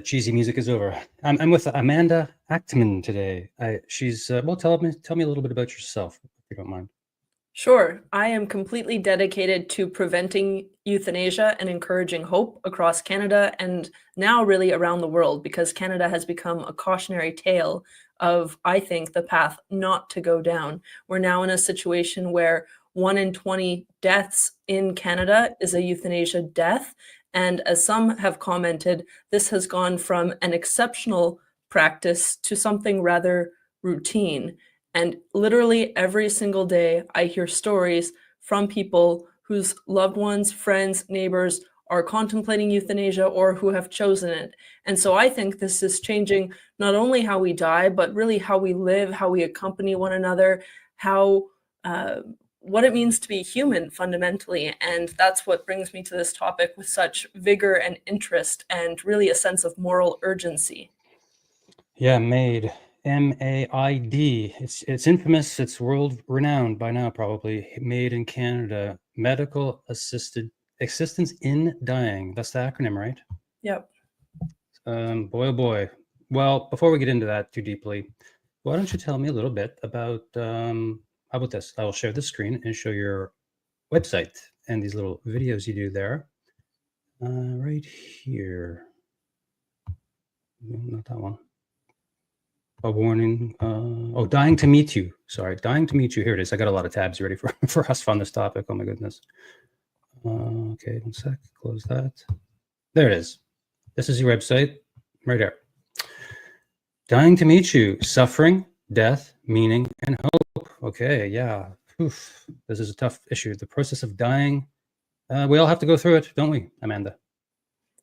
cheesy music is over. I'm with Amanda Achtman today. She's well. Tell me a little bit about yourself, if you don't mind. Sure. I am completely dedicated to preventing euthanasia and encouraging hope across Canada and now really around the world, because Canada has become a cautionary tale of, I think, the path not to go down. We're now in a situation where 1 in 20 deaths in Canada is a euthanasia death. And as some have commented, this has gone from an exceptional practice to something rather routine. And literally every single day, I hear stories from people whose loved ones, friends, neighbors are contemplating euthanasia or who have chosen it. And so I think this is changing not only how we die, but really how we live, how we accompany one another, how what it means to be human fundamentally. And that's what brings me to this topic with such vigor and interest and really a sense of moral urgency. Yeah, MAiD, MAiD. It's infamous. It's world renowned by now, probably. MAiD in Canada, medical assisted assistance in dying. That's the acronym, right? Yep. Boy, oh boy. Well, before we get into that too deeply, why don't you tell me a little bit about how about this? I will share the screen and show your website and these little videos you do there. Right here. No, not that one. A warning. Oh, dying to meet you. Sorry, dying to meet you. Here it is. I got a lot of tabs ready for us on this topic. Oh my goodness. Okay, 1 sec. Close that. There it is. This is your website right here. Dying to meet you. Suffering, death, meaning, and hope. Okay, yeah. Oof. This is a tough issue. The process of dying. We all have to go through it, don't we, Amanda?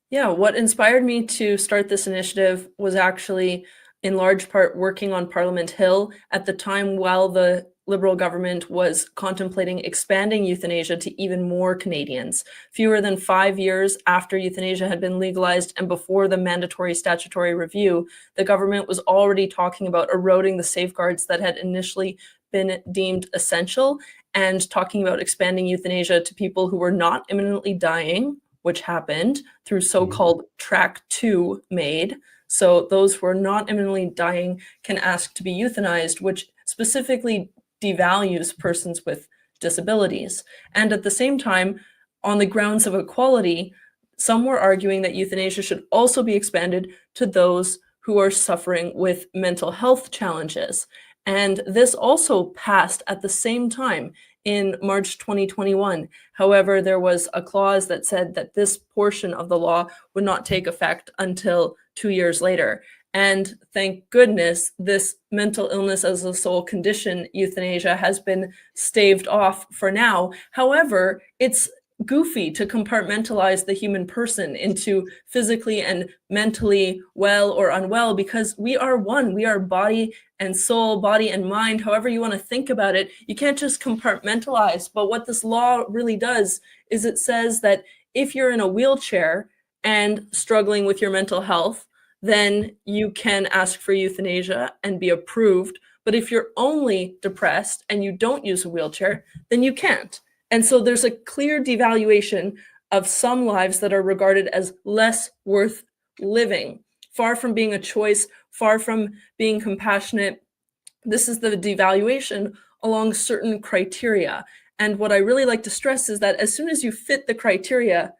Yeah, what inspired me to start this initiative was actually in large part working on Parliament Hill at the time while the Liberal government was contemplating expanding euthanasia to even more Canadians. Fewer than 5 years after euthanasia had been legalized and before the mandatory statutory review, the government was already talking about eroding the safeguards that had initially been deemed essential and talking about expanding euthanasia to people who were not imminently dying, which happened through so-called Track 2 MAiD. So those who are not imminently dying can ask to be euthanized, which specifically devalues persons with disabilities. And at the same time, on the grounds of equality, some were arguing that euthanasia should also be expanded to those who are suffering with mental health challenges. And this also passed at the same time in March 2021. However, there was a clause that said that this portion of the law would not take effect until 2 years later. And thank goodness, this mental illness as a sole condition euthanasia has been staved off for now. However, it's goofy to compartmentalize the human person into physically and mentally well or unwell, because we are one. We are body and soul, body and mind, however you want to think about it. You can't just compartmentalize. But what this law really does is it says that if you're in a wheelchair and struggling with your mental health, then you can ask for euthanasia and be approved. But if you're only depressed and you don't use a wheelchair, then you can't. And so there's a clear devaluation of some lives that are regarded as less worth living, far from being a choice, far from being compassionate. This is the devaluation along certain criteria. And what I really like to stress is that as soon as you fit the criteria,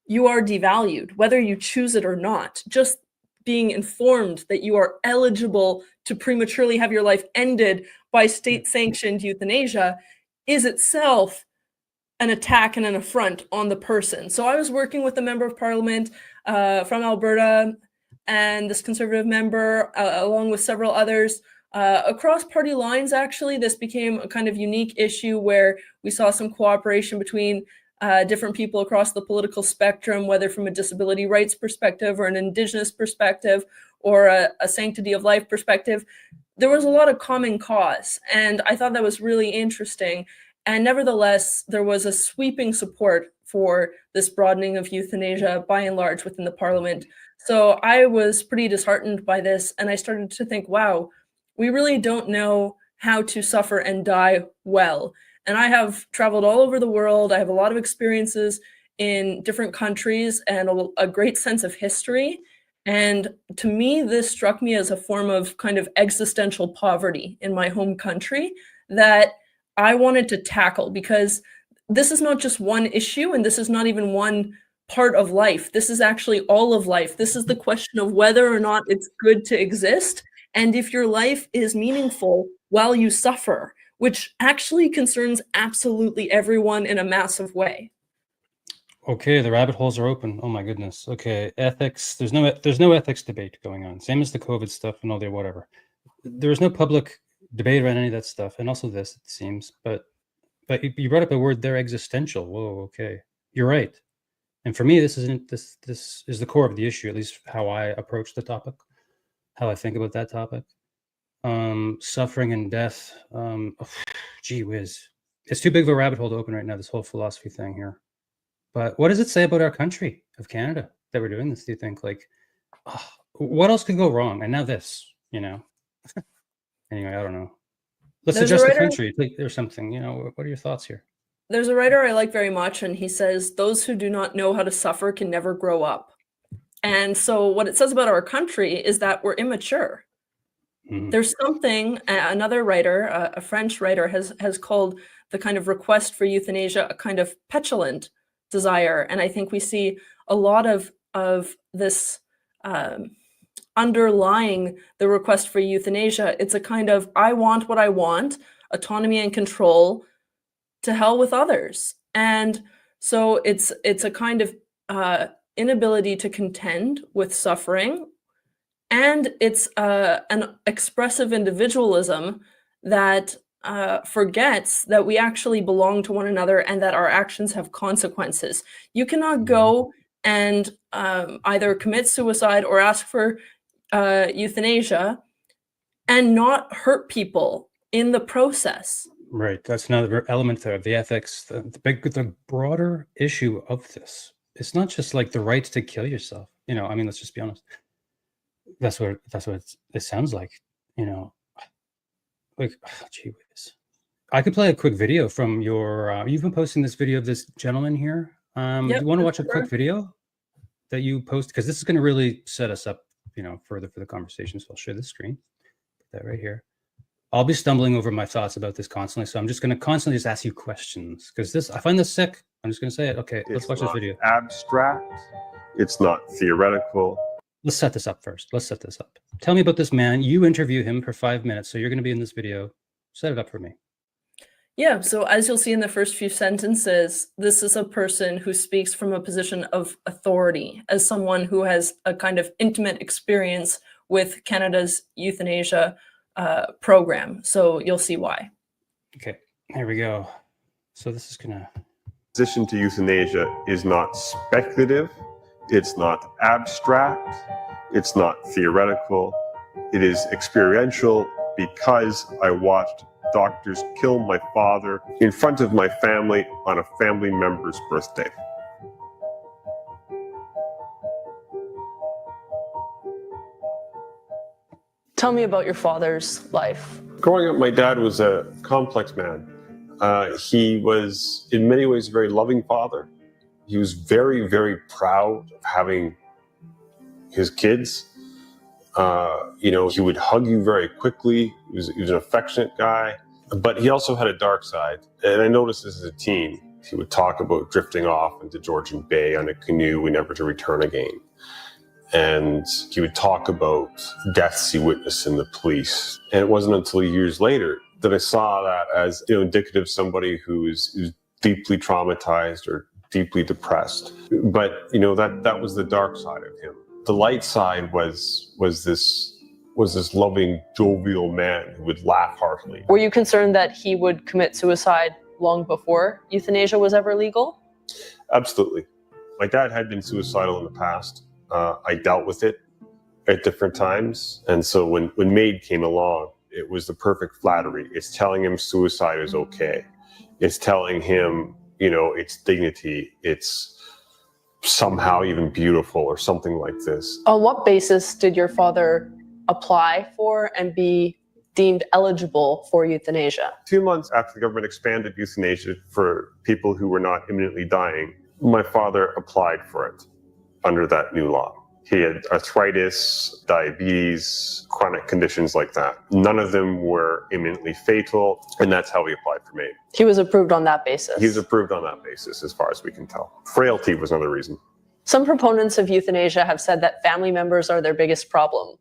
you are devalued, whether you choose it or not. Just being informed that you are eligible to prematurely have your life ended by state-sanctioned euthanasia is itself an attack and an affront on the person. So I was working with a member of parliament from Alberta and this Conservative member, along with several others, across party lines. Actually, this became a kind of unique issue where we saw some cooperation between different people across the political spectrum, whether from a disability rights perspective or an Indigenous perspective or a sanctity of life perspective. There was a lot of common cause, and I thought that was really interesting. And nevertheless, there was a sweeping support for this broadening of euthanasia by and large within the parliament. So I was pretty disheartened by this, and I started to think, wow, we really don't know how to suffer and die well. And I have traveled all over the world. I have a lot of experiences in different countries and a great sense of history. And to me, this struck me as a form of kind of existential poverty in my home country that I wanted to tackle, because this is not just one issue, and this is not even one part of life. This is actually all of life. This is the question of whether or not it's good to exist, and if your life is meaningful while you suffer, which actually concerns absolutely everyone in a massive way. Okay, the rabbit holes are open. Oh my goodness. Okay, ethics. There's no ethics debate going on. Same as the COVID stuff and all the whatever. There's no public debate around any of that stuff, and also this, it seems. But you brought up a word there, existential. Whoa, okay, you're right. And for me, this is the core of the issue, at least how I approach the topic, how I think about that topic. Suffering and death. Gee whiz, it's too big of a rabbit hole to open right now. This whole philosophy thing here. But what does it say about our country of Canada that we're doing this? Do you think, like, what else could go wrong? And now this, Anyway, I don't know. Let's There's a adjust the writer country. There's something, what are your thoughts here? There's a writer I like very much, and he says, "Those who do not know how to suffer can never grow up." And so what it says about our country is that we're immature. Mhm. There's something, another writer, a French writer, has called the kind of request for euthanasia a kind of petulant desire. And I think we see a lot of this underlying the request for euthanasia. It's a kind of, I want what I want, autonomy and control, to hell with others. And so it's a kind of inability to contend with suffering, and it's an expressive individualism that forgets that we actually belong to one another and that our actions have consequences. You cannot go and either commit suicide or ask for euthanasia and not hurt people in the process. Right. That's another element there, the ethics, the broader issue of this. It's not just like the right to kill yourself. Let's just be honest. That's what it sounds like. Like, gee whiz. I could play a quick video from your. You've been posting this video of this gentleman here. Yep, You want to watch a sure. quick video that you post, because this is going to really set us up, further for the conversation. So I'll share the screen. Put that right here. I'll be stumbling over my thoughts about this constantly, so I'm just going to constantly just ask you questions, because I find this sick. I'm just going to say it. Okay, let's watch this video. It's not abstract. It's not theoretical. Let's set this up first. Tell me about this man. You interview him for 5 minutes, so you're going to be in this video. Set it up for me. Yeah, so as you'll see in the first few sentences, this is a person who speaks from a position of authority, as someone who has a kind of intimate experience with Canada's euthanasia program. So you'll see why. Okay, here we go. So this is gonna. Opposition to euthanasia is not speculative. It's not abstract. It's not theoretical. It is experiential, because I watched doctors kill my father in front of my family on a family member's birthday. Tell me about your father's life. Growing up, my dad was a complex man. He was, in many ways, a very loving father. He was very, very proud of having his kids. He would hug you very quickly. He was an affectionate guy, but he also had a dark side. And I noticed this as a teen. He would talk about drifting off into Georgian Bay on a canoe, never to return again. And he would talk about deaths he witnessed in the police. And it wasn't until years later that I saw that as indicative of somebody who's deeply traumatized or deeply depressed. But that was the dark side of him. The light side was this loving, jovial man who would laugh heartily. Were you concerned that he would commit suicide long before euthanasia was ever legal? Absolutely. My dad had been suicidal in the past. I dealt with it at different times. And so when MAiD came along, it was the perfect flattery. It's telling him suicide is okay. It's telling him, it's dignity. It's somehow even beautiful or something like this. On what basis did your father apply for and be deemed eligible for euthanasia? 2 months after the government expanded euthanasia for people who were not imminently dying, my father applied for it under that new law. He had arthritis, diabetes, chronic conditions like that. None of them were imminently fatal, and that's how he applied for MAiD. He was approved on that basis. He was approved on that basis, as far as we can tell. Frailty was another reason. Some proponents of euthanasia have said that family members are their biggest problem.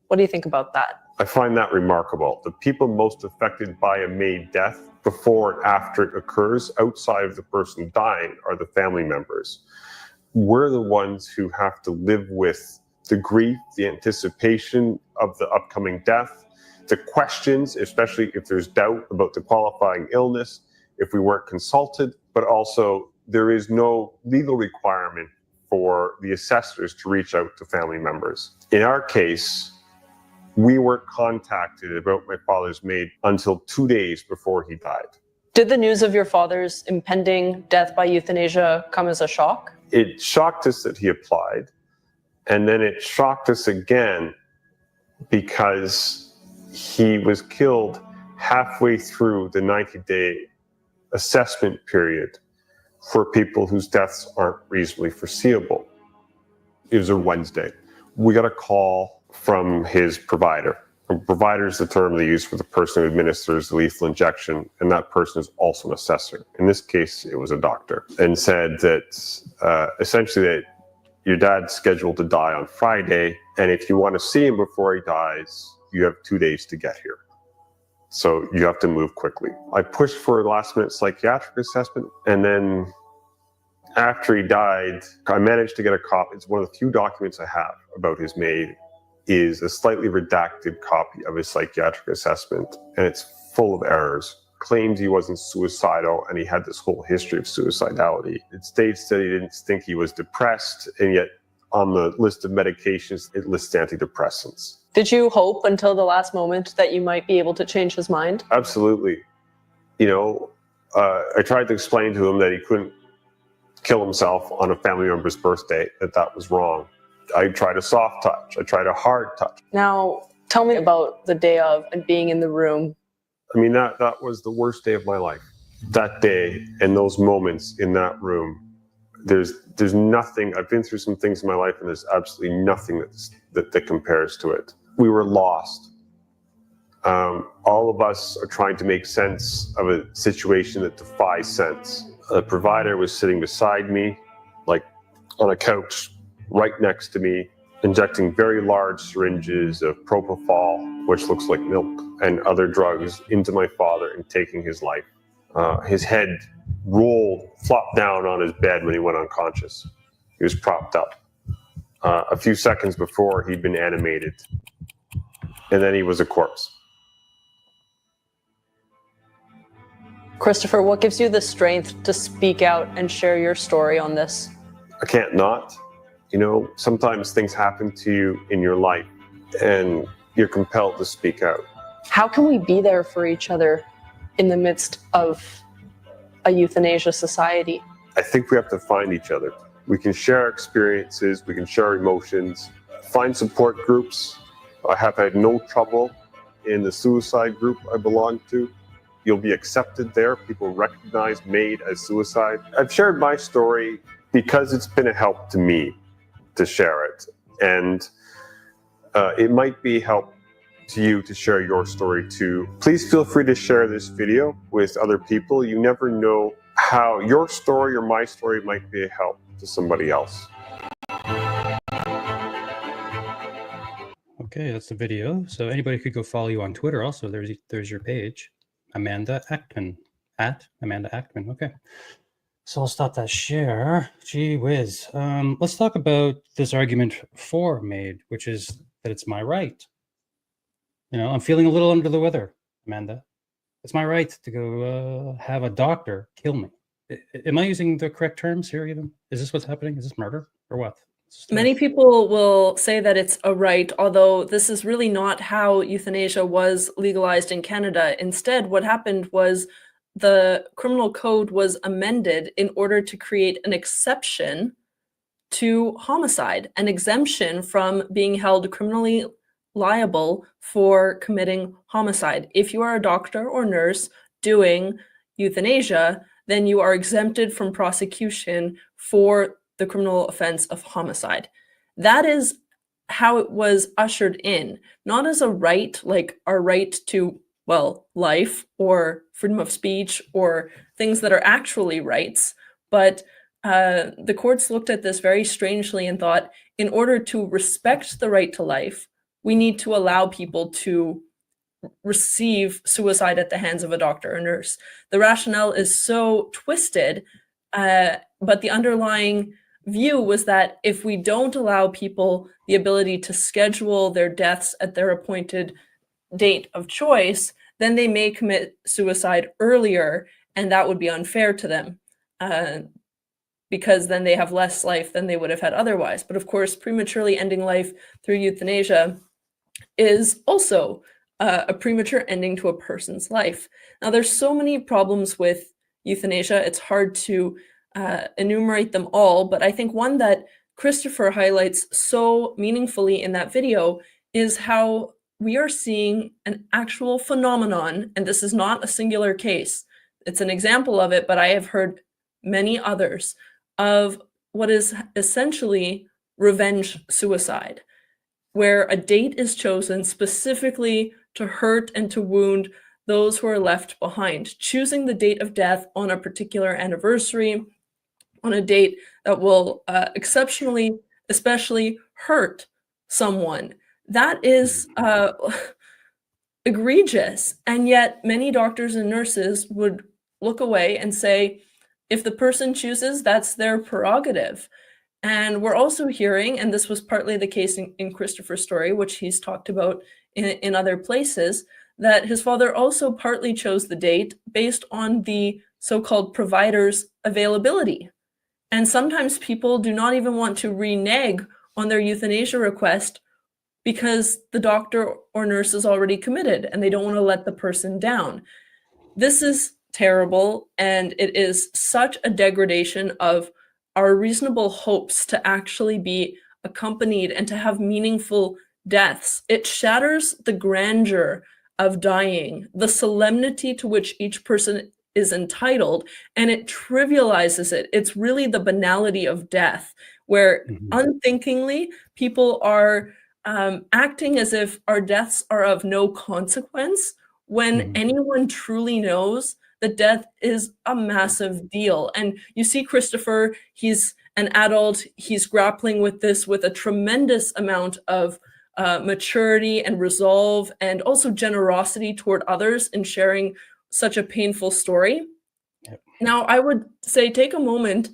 What do you think about that? I find that remarkable. The people most affected by a MAiD death before and after it occurs, outside of the person dying, are the family members. We're the ones who have to live with the grief, the anticipation of the upcoming death, the questions, especially if there's doubt about the qualifying illness, if we weren't consulted, but also there is no legal requirement for the assessors to reach out to family members. In our case, we weren't contacted about my father's MAiD until 2 days before he died. Did the news of your father's impending death by euthanasia come as a shock? It shocked us that he applied, and then it shocked us again because he was killed halfway through the 90-day assessment period for people whose deaths aren't reasonably foreseeable. It was a Wednesday. We got a call from his provider. A provider is the term they use for the person who administers the lethal injection, and that person is also an assessor. In this case, it was a doctor, and said that essentially that your dad's scheduled to die on Friday, and if you want to see him before he dies, you have 2 days to get here. So you have to move quickly. I pushed for a last-minute psychiatric assessment, and then after he died, I managed to get a copy. It's one of the few documents I have about his MAiD, is a slightly redacted copy of his psychiatric assessment, and it's full of errors. Claims he wasn't suicidal, and he had this whole history of suicidality. It states that he didn't think he was depressed, and yet on the list of medications, it lists antidepressants. Did you hope until the last moment that you might be able to change his mind? Absolutely. You know, I tried to explain to him that he couldn't kill himself on a family member's birthday, that was wrong. I tried a soft touch. I tried a hard touch. Now, tell me about the day of and being in the room. I mean, that was the worst day of my life. That day and those moments in that room, there's nothing. I've been through some things in my life, and there's absolutely nothing that compares to it. We were lost. All of us are trying to make sense of a situation that defies sense. The provider was sitting beside me, like on a couch, right next to me, injecting very large syringes of propofol, which looks like milk, and other drugs into my father and taking his life. His head flopped down on his bed when he went unconscious. He was propped up. A few seconds before, he'd been animated, and then he was a corpse. Christopher, what gives you the strength to speak out and share your story on this? I can't not. You know, sometimes things happen to you in your life, and you're compelled to speak out. How can we be there for each other in the midst of a euthanasia society? I think we have to find each other. We can share our experiences, we can share our emotions, find support groups. I have had no trouble in the suicide group I belong to. You'll be accepted there. People recognize MAiD as suicide. I've shared my story because it's been a help to me to share it. And it might be help to you to share your story too. Please feel free to share this video with other people. You never know how your story or my story might be a help to somebody else. Okay, that's the video. So anybody could go follow you on Twitter also. There's your page, Amanda Achtman, at Amanda Achtman. Okay. So I'll stop that share. Gee whiz. Let's talk about this argument for MAiD, which is that it's my right. You know, I'm feeling a little under the weather, Amanda. It's my right to go have a doctor kill me. Am I using the correct terms here even? Is this what's happening? Is this murder or what? Many people will say that it's a right, although this is really not how euthanasia was legalized in Canada. Instead, what happened was the criminal code was amended in order to create an exception to homicide, an exemption from being held criminally liable for committing homicide. If you are a doctor or nurse doing euthanasia, then you are exempted from prosecution for the criminal offense of homicide. That is how it was ushered in, not as a right, like our right to, well, life or freedom of speech or things that are actually rights, but the courts looked at this very strangely and thought, in order to respect the right to life, we need to allow people to receive suicide at the hands of a doctor or nurse. The rationale is so twisted, but the underlying view was that if we don't allow people the ability to schedule their deaths at their appointed date of choice, then they may commit suicide earlier, and that would be unfair to them, because then they have less life than they would have had otherwise. But of course, prematurely ending life through euthanasia is also a premature ending to a person's life. Now, there's so many problems with euthanasia, it's hard to enumerate them all, but I think one that Christopher highlights so meaningfully in that video is how we are seeing an actual phenomenon, and this is not a singular case. It's an example of it, but I have heard many others of what is essentially revenge suicide, where a date is chosen specifically to hurt and to wound those who are left behind, choosing the date of death on a particular anniversary, on a date that will exceptionally, especially hurt someone. That is egregious. And yet many doctors and nurses would look away and say, if the person chooses, that's their prerogative. And we're also hearing, and this was partly the case in Christopher's story, which he's talked about in other places, that his father also partly chose the date based on the so-called provider's availability. And sometimes people do not even want to renege on their euthanasia request because the doctor or nurse is already committed and they don't want to let the person down. This is terrible, and it is such a degradation of our reasonable hopes to actually be accompanied and to have meaningful deaths. It shatters the grandeur of dying, the solemnity to which each person is entitled, and it trivializes it. It's really the banality of death, where unthinkingly people are acting as if our deaths are of no consequence, when anyone truly knows that death is a massive deal. And you see Christopher, he's an adult, he's grappling with this with a tremendous amount of maturity and resolve, and also generosity toward others in sharing such a painful story. Yep. Now, I would say take a moment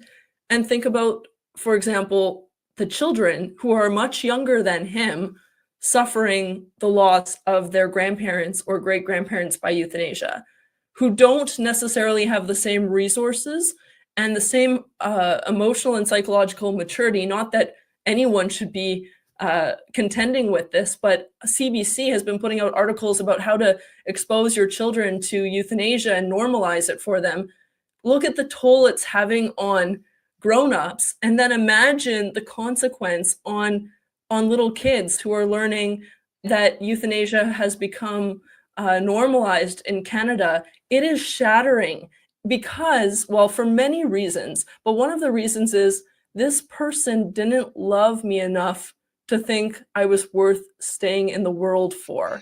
and think about, for example, the children who are much younger than him suffering the loss of their grandparents or great-grandparents by euthanasia, who don't necessarily have the same resources and the same emotional and psychological maturity. Not that anyone should be contending with this, but CBC has been putting out articles about how to expose your children to euthanasia and normalize it for them. Look at the toll it's having on grown-ups, and then imagine the consequence on little kids who are learning that euthanasia has become normalized in Canada. It is shattering because, well, for many reasons, but one of the reasons is this person didn't love me enough to think I was worth staying in the world for.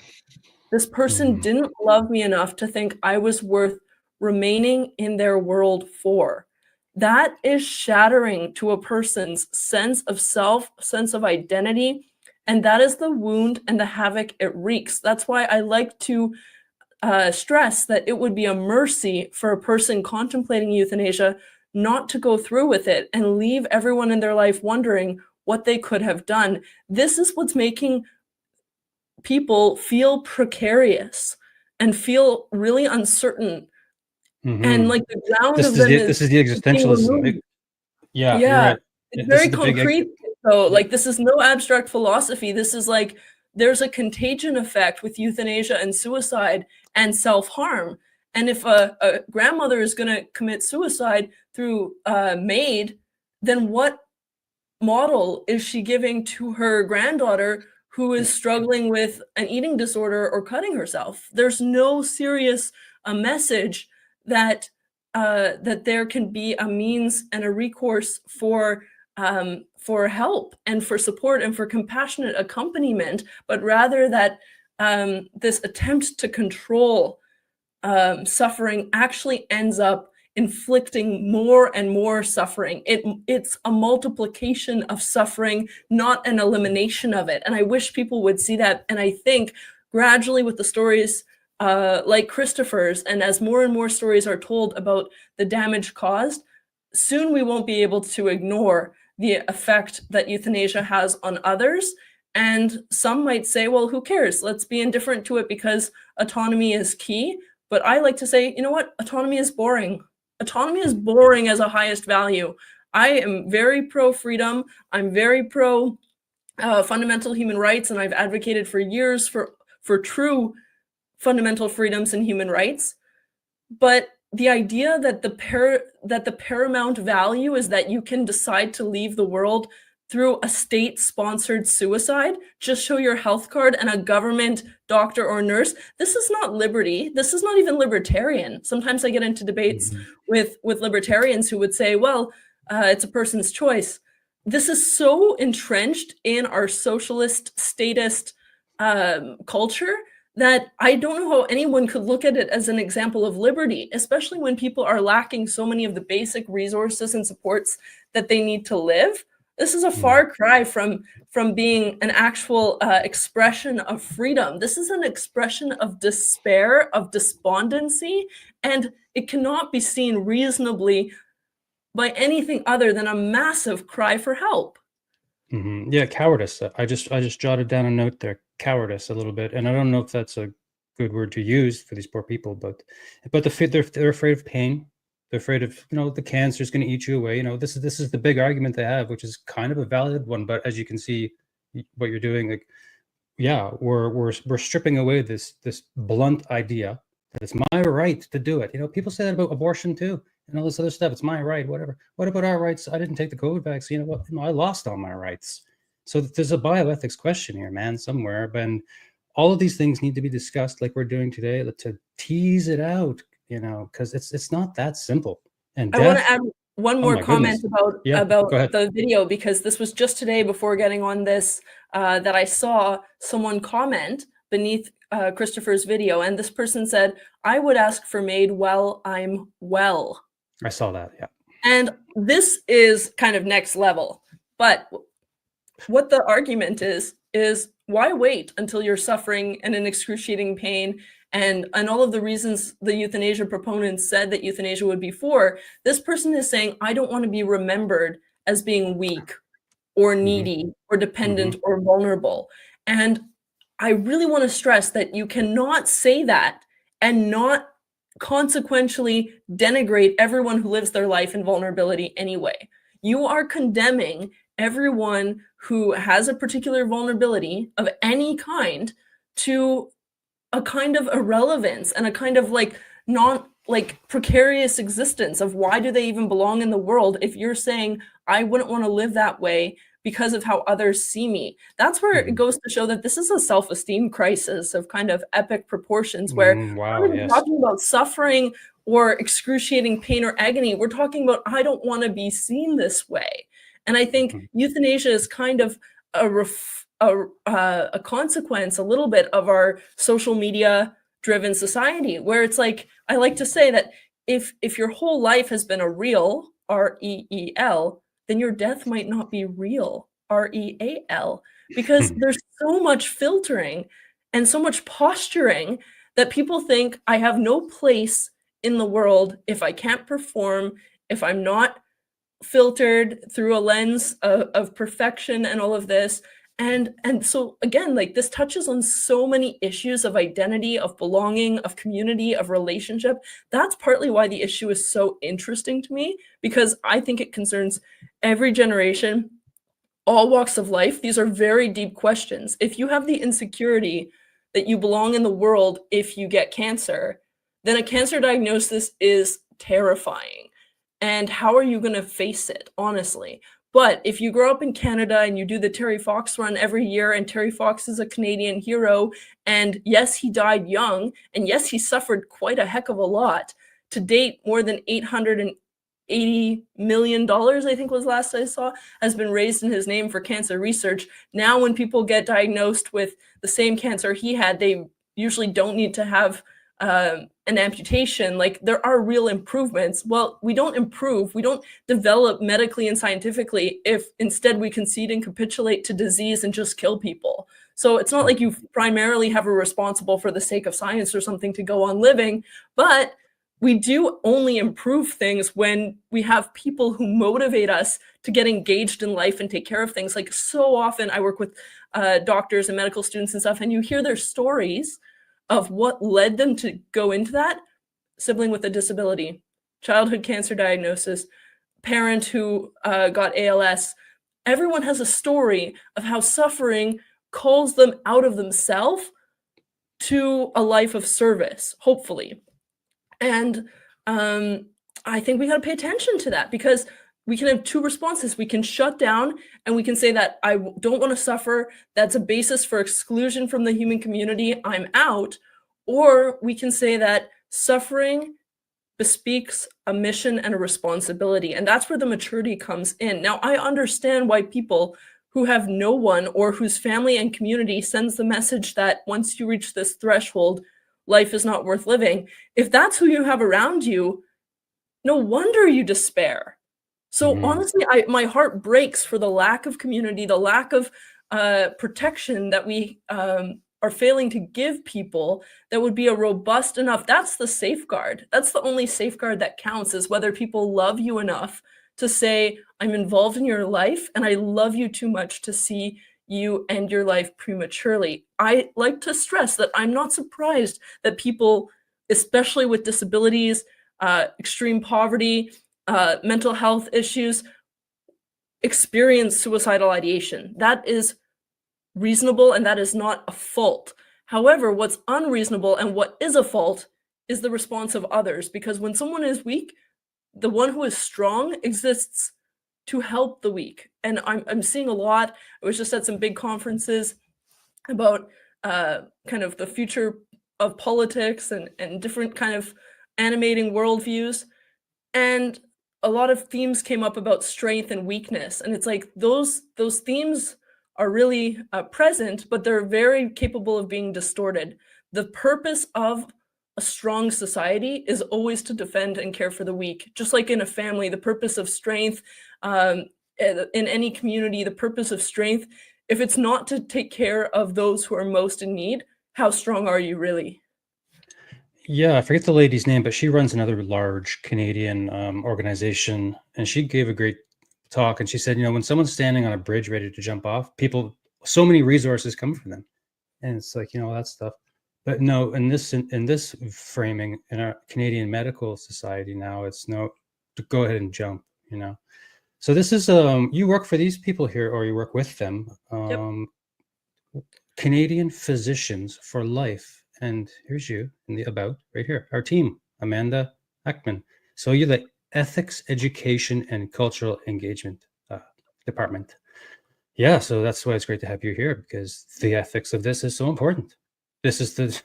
This person didn't love me enough to think I was worth remaining in their world for. That is shattering to a person's sense of self, sense of identity, and that is the wound and the havoc it wreaks. That's why I like to stress that it would be a mercy for a person contemplating euthanasia not to go through with it and leave everyone in their life wondering what they could have done. This is what's making people feel precarious and feel really uncertain. And like the ground of them this is the existentialism. Yeah, you're right. It's This very is the big concrete. So like, this is no abstract philosophy. This is like, there's a contagion effect with euthanasia and suicide and self-harm. And if a grandmother is going to commit suicide through MAiD, then what model is she giving to her granddaughter who is struggling with an eating disorder or cutting herself? There's no serious message that that there can be a means and a recourse for for help and for support and for compassionate accompaniment, but rather that this attempt to control suffering actually ends up inflicting more and more suffering. It's a multiplication of suffering, not an elimination of it. And I wish people would see that. And I think gradually with the stories like Christopher's, and as more and more stories are told about the damage caused, soon we won't be able to ignore the effect that euthanasia has on others. And some might say, well, who cares? Let's be indifferent to it because autonomy is key. But I like to say, you know what? Autonomy is boring. Autonomy is boring as a highest value. I am very pro freedom. I'm very pro fundamental human rights, and I've advocated for years for true fundamental freedoms and human rights. But the idea that the paramount value is that you can decide to leave the world through a state-sponsored suicide, just show your health card and a government doctor or nurse. This is not liberty. This is not even libertarian. Sometimes I get into debates with libertarians who would say, well, it's a person's choice. This is so entrenched in our socialist, statist culture that I don't know how anyone could look at it as an example of liberty, especially when people are lacking so many of the basic resources and supports that they need to live. This is a far cry from being an actual expression of freedom. This is an expression of despair, of despondency, and it cannot be seen reasonably by anything other than a massive cry for help. Yeah, cowardice. I just jotted down a note there, cowardice, a little bit, and I don't know if that's a good word to these poor people, but they're afraid of pain. They're afraid of, the cancer is going to eat you away. This is the big argument they have, which is kind of a valid one. But as you can see, what you're doing, like, yeah, we're stripping away this blunt idea that it's my right to do it. People say that about abortion too, and all this other stuff. It's my right, whatever. What about our rights? I didn't take the COVID vaccine. I lost all my rights. So there's a bioethics question here, man, somewhere. And all of these things need to be discussed, like we're doing today, to tease it out. Because it's not that simple. And I want to add one more comment goodness. about the video, because this was just today before getting on this that I saw someone comment beneath Christopher's video, and this person said, "I would ask for MAiD while I'm well." I saw that, yeah. And this is kind of next level. But what the argument is why wait until you're suffering and in excruciating pain? And all of the reasons the euthanasia proponents said that euthanasia would be for, this person is saying, I don't want to be remembered as being weak or needy or dependent or vulnerable. And I really want to stress that you cannot say that and not consequentially denigrate everyone who lives their life in vulnerability anyway. You are condemning everyone who has a particular vulnerability of any kind to a kind of irrelevance and a kind of precarious existence of why do they even belong in the world if you're saying, I wouldn't want to live that way because of how others see me. That's where it goes to show that this is a self-esteem crisis of kind of epic proportions where we're talking about suffering or excruciating pain or agony. We're talking about, I don't want to be seen this way. And I think euthanasia is kind of a consequence a little bit of our social media driven society, where it's like, I like to say that if your whole life has been a reel, R-E-E-L, then your death might not be real, R-E-A-L, because there's so much filtering and so much posturing that people think I have no place in the world if I can't perform, if I'm not filtered through a lens of perfection and all of this. And so again, like, this touches on so many issues of identity, of belonging, of community, of relationship. That's partly why the issue is so interesting to me, because I think it concerns every generation, all walks of life. These are very deep questions. If you have the insecurity that you belong in the world if you get cancer, then a cancer diagnosis is terrifying. And how are you going to face it, honestly? But if you grow up in Canada and you do the Terry Fox run every year, and Terry Fox is a Canadian hero, and yes, he died young, and yes, he suffered quite a heck of a lot. To date, more than $80 million, I think was last I saw, has been raised in his name for cancer research. Now, when people get diagnosed with the same cancer he had, they usually don't need to have an amputation. Like, there are real improvements. Well, we don't improve, we don't develop medically and scientifically if instead we concede and capitulate to disease and just kill people. So it's not like you primarily have a responsible for the sake of science or something to go on living, but we do only improve things when we have people who motivate us to get engaged in life and take care of things. Like, so often I work with doctors and medical students and stuff, and you hear their stories of what led them to go into that. Sibling with a disability, childhood cancer diagnosis, parent who got ALS. Everyone has a story of how suffering calls them out of themselves to a life of service, hopefully. And I think we got to pay attention to that, because we can have two responses. We can shut down and we can say that I don't want to suffer. That's a basis for exclusion from the human community. I'm out. Or we can say that suffering bespeaks a mission and a responsibility. And that's where the maturity comes in. Now, I understand why people who have no one, or whose family and community sends the message that once you reach this threshold, life is not worth living. If that's who you have around you, no wonder you despair. So honestly, my heart breaks for the lack of community, the lack of protection that we are failing to give people that would be a robust enough. That's the safeguard. That's the only safeguard that counts, is whether people love you enough to say, I'm involved in your life and I love you too much to see you end your life prematurely. I like to stress that I'm not surprised that people, especially with disabilities, extreme poverty, mental health issues, experience suicidal ideation. That is reasonable and that is not a fault. However, what's unreasonable and what is a fault is the response of others, because when someone is weak, the one who is strong exists to help the weak. And I'm seeing a lot. I was just at some big conferences about kind of the future of politics and different kind of animating worldviews. And a lot of themes came up about strength and weakness. And it's like those themes are really present, but they're very capable of being distorted. The purpose of a strong society is always to defend and care for the weak. Just like in a family, the purpose of strength, in any community, the purpose of strength, if it's not to take care of those who are most in need, how strong are you really? Yeah, I forget the lady's name, but she runs another large Canadian organization, and she gave a great talk. And she said, when someone's standing on a bridge ready to jump off, so many resources come from them, and it's like that stuff. But no, in this framing in our Canadian medical society now, it's no to go ahead and jump. So this is you work for these people here, or you work with them. Canadian Physicians for Life. And here's you in the about right here, our team, Amanda Achtman. So you're the Ethics, Education, and Cultural Engagement Department. Yeah, so that's why it's great to have you here, because the ethics of this is so important. It's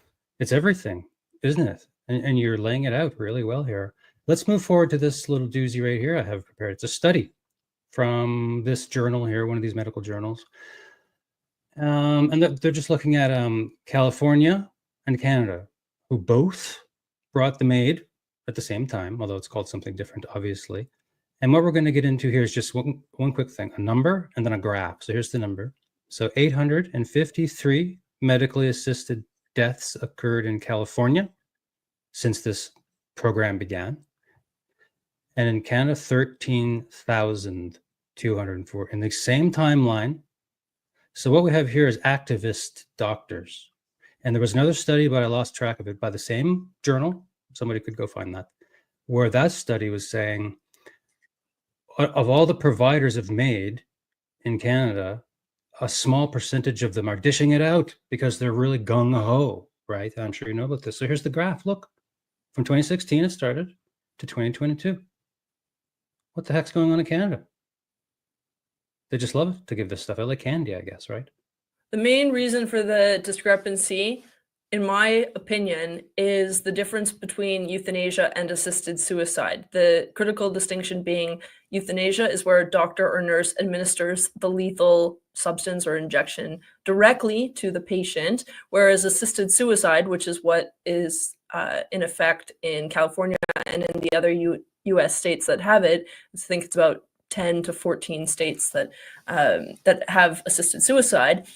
everything, isn't it? And you're laying it out really well here. Let's move forward to this little doozy right here I have prepared. It's a study from this journal here, one of these medical journals. And they're just looking at California and Canada, who both brought the MAiD at the same time, although it's called something different, obviously. And what we're going to get into here is just one quick thing, a number and then a graph. So here's the number. So 853 medically assisted deaths occurred in California since this program began. And in Canada, 13,204 in the same timeline. So what we have here is activist doctors. And there was another study, but I lost track of it, by the same journal. Somebody could go find that, where that study was saying, of all the providers of MAiD in Canada, a small percentage of them are dishing it out because they're really gung-ho, right? I'm sure you know about this. So here's the graph. Look, from 2016 it started to 2022. What the heck's going on in Canada? They just love to give this stuff out like candy, I guess, right? The main reason for the discrepancy in my opinion, is the difference between euthanasia and assisted suicide. The critical distinction being euthanasia is where a doctor or nurse administers the lethal substance or injection directly to the patient, whereas assisted suicide, which is what is in effect in California and in the other US states that have it, I think it's about 10 to 14 states that that have assisted suicide.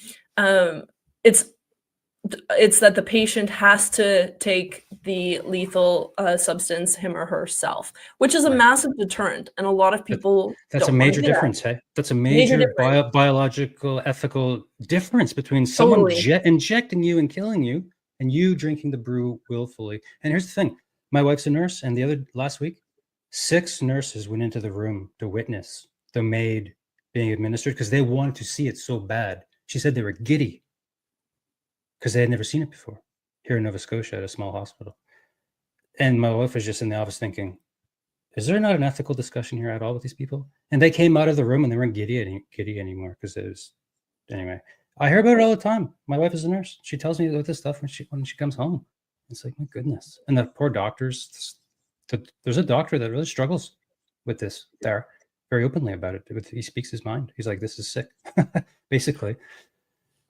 It's that the patient has to take the lethal substance him or herself, which is a Right. massive deterrent, and a lot of people That's a don't wanna major do that. difference, hey? That's a Major major difference. biological, ethical difference between someone Totally. injecting you and killing you and you drinking the brew willfully. And here's the thing. My wife's a nurse, and last week, 6 nurses went into the room to witness the MAiD being administered because they wanted to see it so bad. She said they were giddy because they had never seen it before here in Nova Scotia at a small hospital. And my wife was just in the office thinking, is there not an ethical discussion here at all with these people? And they came out of the room and they weren't giddy anymore because it was, anyway. I hear about it all the time. My wife is a nurse. She tells me about this stuff when she comes home. It's like, my goodness. And the poor doctors, there's a doctor that really struggles with this there very openly about it. He speaks his mind. He's like, this is sick, basically.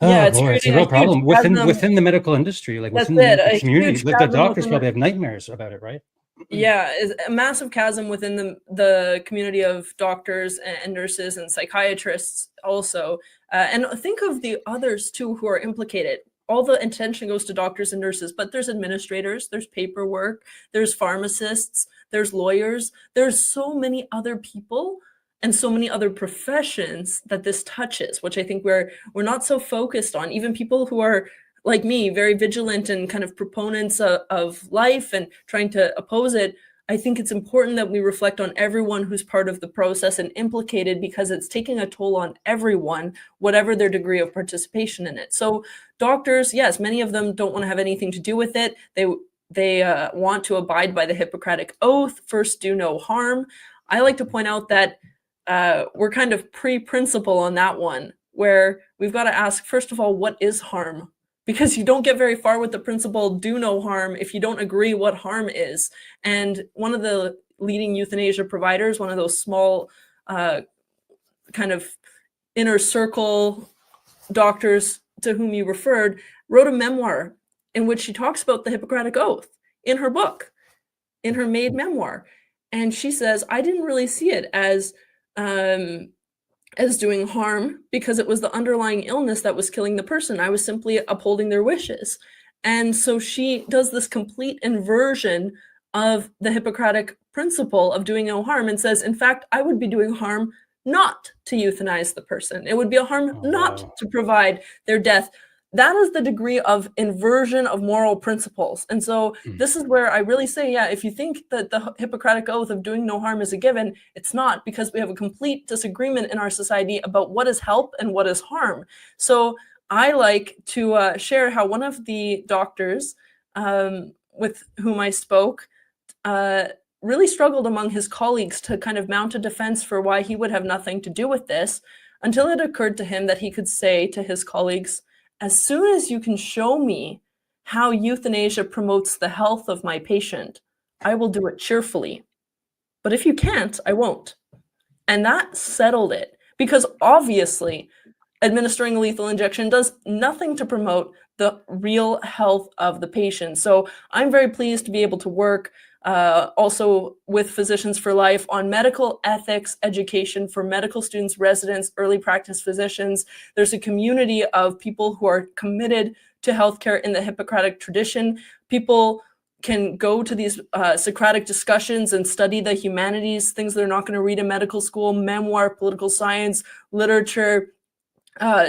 Yeah, Oh it's boy, it's a creating real a huge problem chasm. within the medical industry, like That's within it, the a community. huge The chasm doctors within probably the have nightmares about it, right? Yeah, is a massive chasm within the community of doctors and nurses and psychiatrists also. And think of the others too who are implicated. All the attention goes to doctors and nurses, but there's administrators, there's paperwork, there's pharmacists, there's lawyers, there's so many other people and so many other professions that this touches, which I think we're not so focused on. Even people who are like me, very vigilant and kind of proponents of life and trying to oppose it, I think it's important that we reflect on everyone who's part of the process and implicated, because it's taking a toll on everyone, whatever their degree of participation in it. So doctors, yes, many of them don't want to have anything to do with it. They want to abide by the Hippocratic Oath, first do no harm. I like to point out that we're kind of pre-principle on that one, where we've got to ask, first of all, what is harm? Because you don't get very far with the principle do no harm if you don't agree what harm is. And one of the leading euthanasia providers, one of those small kind of inner circle doctors to whom you referred, wrote a memoir in which she talks about the Hippocratic Oath in her book, in her MAiD memoir. And she says, I didn't really see it as doing harm because it was the underlying illness that was killing the person. I was simply upholding their wishes. And so she does this complete inversion of the Hippocratic principle of doing no harm and says, in fact, I would be doing harm not to euthanize the person. It would be a harm not to provide their death. That is the degree of inversion of moral principles. And so this is where I really say, yeah, if you think that the Hippocratic Oath of doing no harm is a given, it's not, because we have a complete disagreement in our society about what is help and what is harm. So I like to share how one of the doctors with whom I spoke really struggled among his colleagues to kind of mount a defense for why he would have nothing to do with this, until it occurred to him that he could say to his colleagues, as soon as you can show me how euthanasia promotes the health of my patient, I will do it cheerfully. But if you can't, I won't. And that settled it, because obviously administering a lethal injection does nothing to promote the real health of the patient. So I'm very pleased to be able to work also with Physicians for Life on medical ethics education for medical students, residents, early practice physicians. There's a community of people who are committed to healthcare in the Hippocratic tradition. People can go to these Socratic discussions and study the humanities, things they're not going to read in medical school, memoir, political science, literature,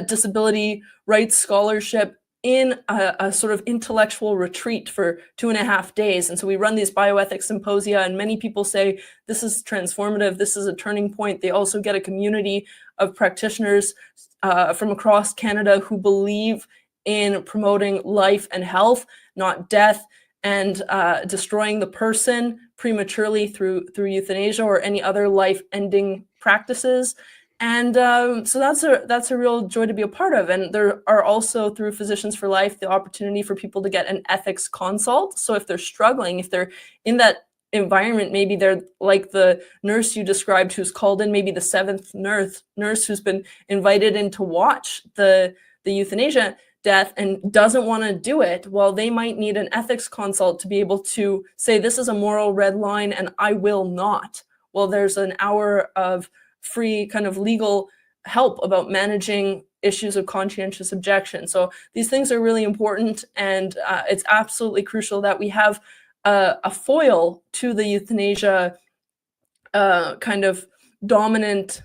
disability rights scholarship, in a sort of intellectual retreat for 2.5 days. And so we run these bioethics symposia, and many people say this is transformative, this is a turning point. They also get a community of practitioners from across Canada who believe in promoting life and health, not death, and destroying the person prematurely through euthanasia or any other life-ending practices. And so that's a real joy to be a part of. And there are also, through Physicians for Life, the opportunity for people to get an ethics consult. So if they're struggling, if they're in that environment, maybe they're like the nurse you described who's called in, maybe the seventh nurse who's been invited in to watch the euthanasia death and doesn't want to do it, well, they might need an ethics consult to be able to say, this is a moral red line and I will not. Well, there's an hour of free kind of legal help about managing issues of conscientious objection. So these things are really important, and it's absolutely crucial that we have a foil to the euthanasia kind of dominant.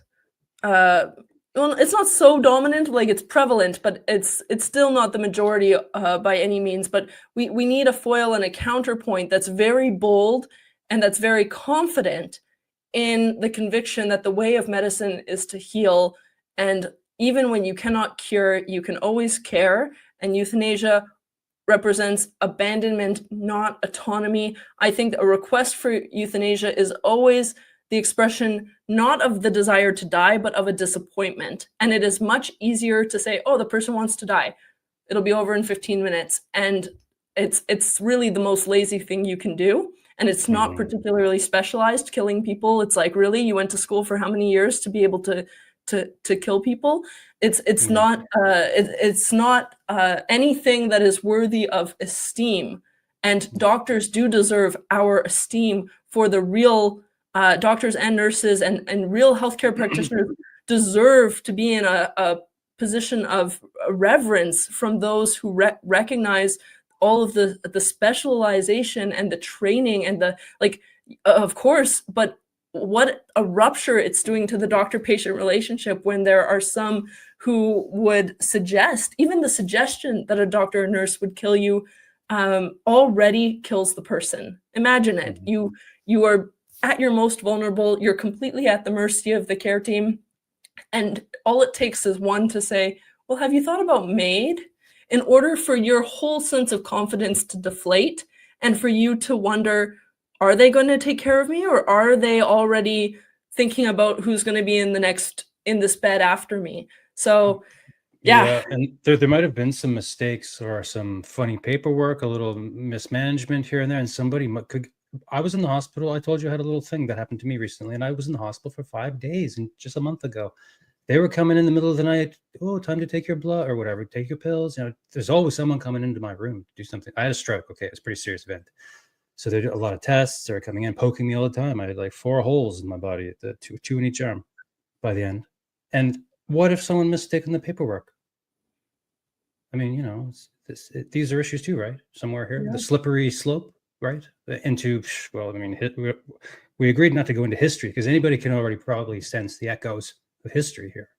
Well, it's not so dominant, like it's prevalent, but it's still not the majority by any means. But we need a foil and a counterpoint that's very bold and that's very confident in the conviction that the way of medicine is to heal. And even when you cannot cure, you can always care. And euthanasia represents abandonment, not autonomy. I think a request for euthanasia is always the expression not of the desire to die, but of a disappointment. And it is much easier to say, oh, the person wants to die. It'll be over in 15 minutes. And it's really the most lazy thing you can do. And it's not particularly specialized, killing people. It's like, really, you went to school for how many years to be able to kill people? It's not anything that is worthy of esteem. And doctors do deserve our esteem for the real doctors and nurses and real healthcare practitioners deserve to be in a position of reverence from those who recognize all of the specialization and the training and the, like, of course, but what a rupture it's doing to the doctor-patient relationship when there are some who would suggest, even the suggestion that a doctor or nurse would kill you already kills the person. Imagine it. You are at your most vulnerable, you're completely at the mercy of the care team, and all it takes is one to say, well, have you thought about MAiD? In order for your whole sense of confidence to deflate and for you to wonder, are they going to take care of me, or are they already thinking about who's going to be in this bed after me? So yeah, and there might have been some mistakes or some funny paperwork, a little mismanagement here and there, and somebody could. I was in the hospital. I told you I had a little thing that happened to me recently, and I was in the hospital for 5 days, and just a month ago. They were coming in the middle of the night. Oh, time to take your blood or whatever. Take your pills. You know, there's always someone coming into my room to do something. I had a stroke. Okay, it's a pretty serious event. So they did a lot of tests. They were coming in, poking me all the time. I had like 4 holes in my body, two in each arm by the end. And what if someone mistaken the paperwork? I mean, you know, these are issues too, right? Somewhere here, the slippery slope, right? Into, well, I mean, we agreed not to go into history because anybody can already probably sense the echoes of history here.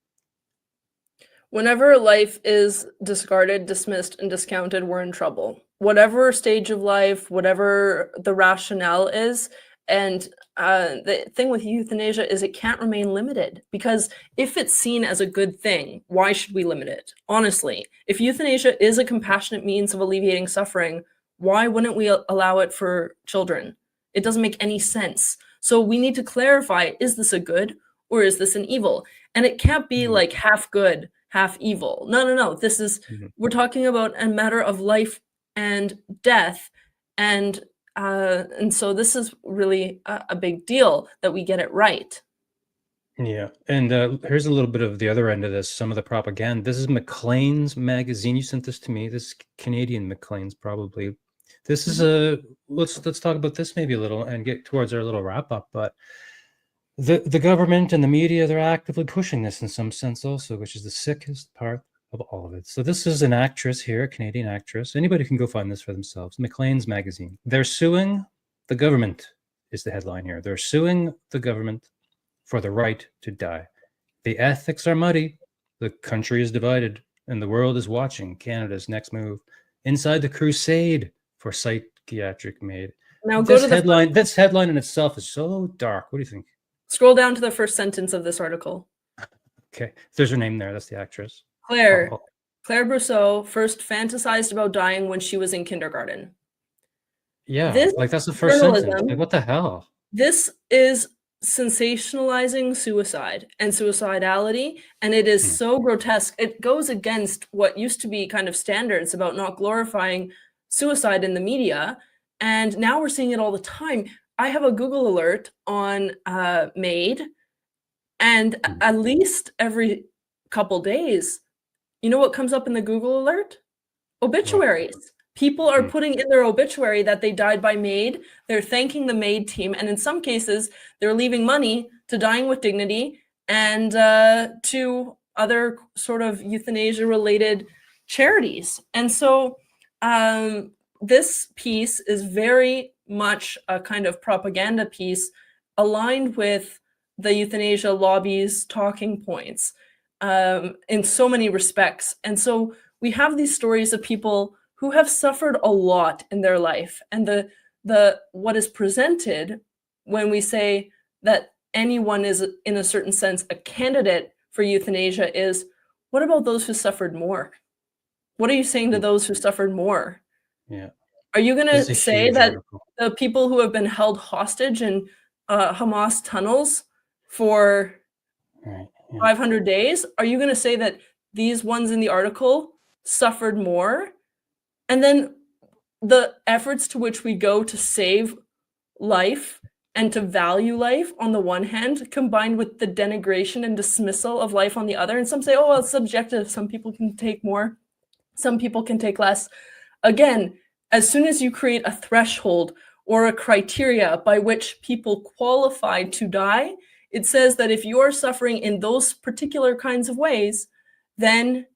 Whenever life is discarded, dismissed, and discounted, we're in trouble. Whatever stage of life, whatever the rationale is. And the thing with euthanasia is it can't remain limited, because if it's seen as a good thing, why should we limit it? Honestly, if euthanasia is a compassionate means of alleviating suffering, why wouldn't we allow it for children? It doesn't make any sense. So we need to clarify, is this a good or is this an evil? And it can't be like half good, half evil. No. This is, we're talking about a matter of life and death. And so this is really a big deal that we get it right. Yeah. And here's a little bit of the other end of this, some of the propaganda. This is Maclean's magazine. You sent this to me. This Canadian Maclean's probably. This is let's talk about this maybe a little and get towards our little wrap up. But the government and the media, they're actively pushing this in some sense also, which is the sickest part of all of it. So this is an actress here, a Canadian actress. Anybody can go find this for themselves. Maclean's magazine. They're suing the government is the headline here. They're suing the government for the right to die. The ethics are muddy. The country is divided, and the world is watching Canada's next move inside the crusade for psychiatric MAiD. Now this headline. This headline in itself is so dark. What do you think? Scroll down to the first sentence of this article. Okay, there's her name there. That's the actress. Claire Brousseau first fantasized about dying when she was in kindergarten. Yeah, like that's the first sentence. Like, what the hell? This is sensationalizing suicide and suicidality, and it is so grotesque. It goes against what used to be kind of standards about not glorifying suicide in the media, and now we're seeing it all the time. I have a Google alert on MAiD, and at least every couple days, you know what comes up in the Google alert? Obituaries. People are putting in their obituary that they died by MAiD. They're thanking the MAiD team. And in some cases, they're leaving money to Dying with Dignity and to other sort of euthanasia-related charities. And so this piece is very much a kind of propaganda piece aligned with the euthanasia lobby's talking points in so many respects. And so we have these stories of people who have suffered a lot in their life, and the what is presented when we say that anyone is, in a certain sense, a candidate for euthanasia is, what about those who suffered more? What are you saying to those who suffered more? Yeah. Are you going This to is a say huge that article. the people who have been held hostage in Hamas tunnels for Right. Yeah. 500 days, are you going to say that these ones in the article suffered more? And then the efforts to which we go to save life and to value life on the one hand, combined with the denigration and dismissal of life on the other. And some say, oh, well, it's subjective. Some people can take more, some people can take less. Again, as soon as you create a threshold or a criteria by which people qualify to die, it says that if you're suffering in those particular kinds of ways, then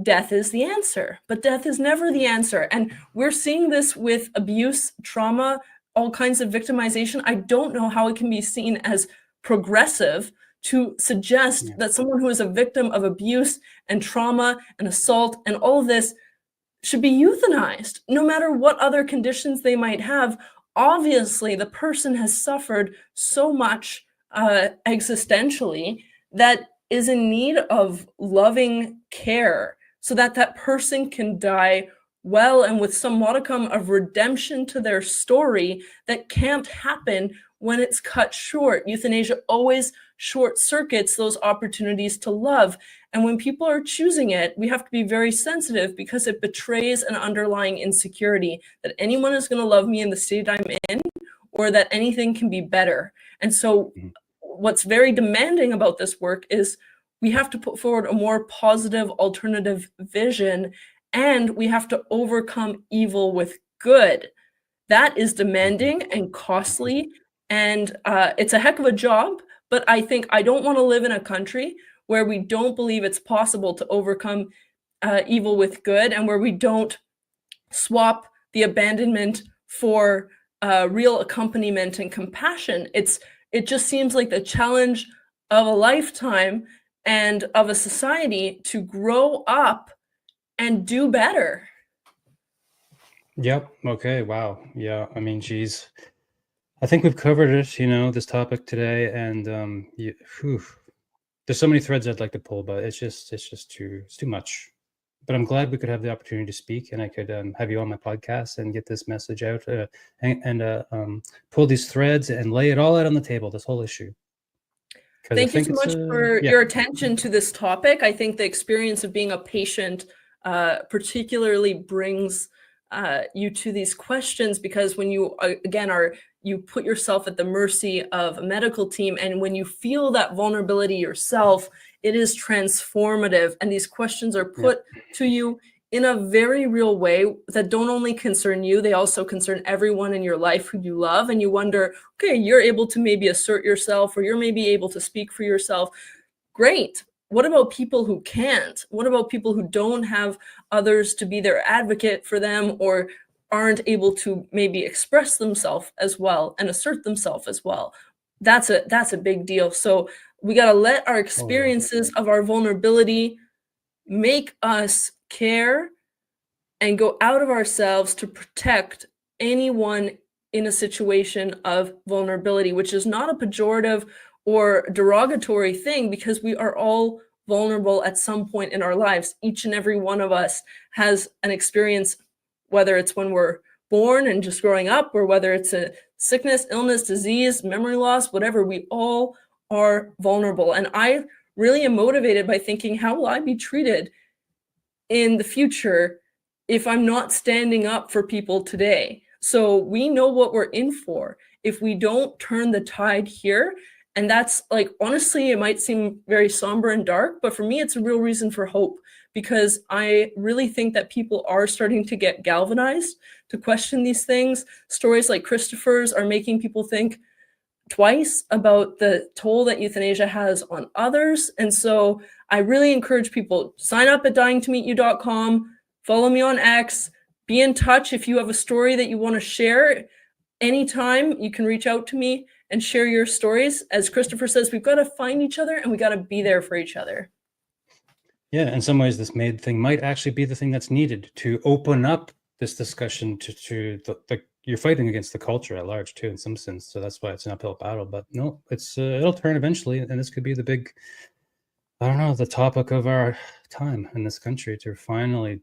death is the answer. But death is never the answer. And we're seeing this with abuse, trauma, all kinds of victimization. I don't know how it can be seen as progressive to suggest that someone who is a victim of abuse and trauma and assault and all of this should be euthanized, no matter what other conditions they might have. Obviously, the person has suffered so much existentially that is in need of loving care so that that person can die well and with some modicum of redemption to their story that can't happen when it's cut short. Euthanasia always short circuits those opportunities to love. And when people are choosing it, we have to be very sensitive because it betrays an underlying insecurity that anyone is going to love me in the state I'm in, or that anything can be better. And so what's very demanding about this work is we have to put forward a more positive alternative vision, and we have to overcome evil with good. That is demanding and costly, and it's a heck of a job, but I think I don't want to live in a country where we don't believe it's possible to overcome evil with good, and where we don't swap the abandonment for real accompaniment and compassion. It just seems like the challenge of a lifetime and of a society to grow up and do better. Yep. Okay. Wow. Yeah. I mean, geez, I think we've covered it, this topic today, and there's so many threads I'd like to pull, but it's just too much. But I'm glad we could have the opportunity to speak, and I could have you on my podcast and get this message out and pull these threads and lay it all out on the table, this whole issue. Thank you so much for your attention to this topic. I think the experience of being a patient particularly brings you to these questions, because when you you put yourself at the mercy of a medical team, and when you feel that vulnerability yourself, it is transformative. And these questions are put to you in a very real way that don't only concern you, they also concern everyone in your life who you love. And you wonder, okay, you're able to maybe assert yourself, or you're maybe able to speak for yourself. Great. What about people who can't? What about people who don't have others to be their advocate for them, or aren't able to maybe express themselves as well and assert themselves as well? That's a big deal. So we got to let our experiences of our vulnerability make us care and go out of ourselves to protect anyone in a situation of vulnerability, which is not a pejorative or derogatory thing, because we are all vulnerable at some point in our lives. Each and every one of us has an experience, whether it's when we're born and just growing up, or whether it's a sickness, illness, disease, memory loss, whatever, we all are vulnerable. And I really am motivated by thinking, how will I be treated in the future if I'm not standing up for people today? So we know what we're in for if we don't turn the tide here. And that's like, honestly, it might seem very somber and dark, but for me, it's a real reason for hope, because I really think that people are starting to get galvanized to question these things. Stories like Christopher's are making people think twice about the toll that euthanasia has on others. And so I really encourage people, sign up at dyingtomeetyou.com, follow me on X, be in touch if you have a story that you want to share. Anytime you can reach out to me and share your stories. As Christopher says, we've got to find each other and we got to be there for each other. Yeah, in some ways, this MAiD thing might actually be the thing that's needed to open up this discussion to you're fighting against the culture at large too, in some sense. So that's why it's an uphill battle. But no, it's it'll turn eventually, and this could be the big, I don't know, the topic of our time in this country to finally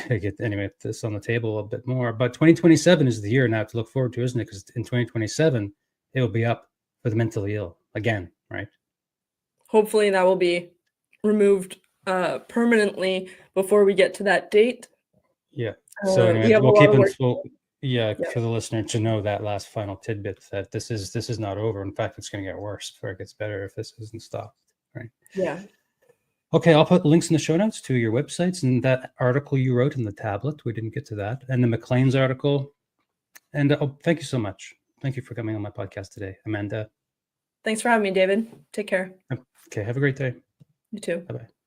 get this on the table a bit more. But 2027 is the year now to look forward to, isn't it? Because in 2027 it will be up for the mentally ill again, right? Hopefully that will be removed permanently before we get to that date. Yeah. So anyway, we'll keep for the listener to know that last final tidbit, that this is not over. In fact, it's going to get worse before it gets better if this isn't stopped, right? Yeah. Okay, I'll put links in the show notes to your websites and that article you wrote in the tablet. We didn't get to that, and the McLean's article. And thank you so much. Thank you for coming on my podcast today, Amanda. Thanks for having me, David. Take care. Okay, have a great day. You too. Bye-bye.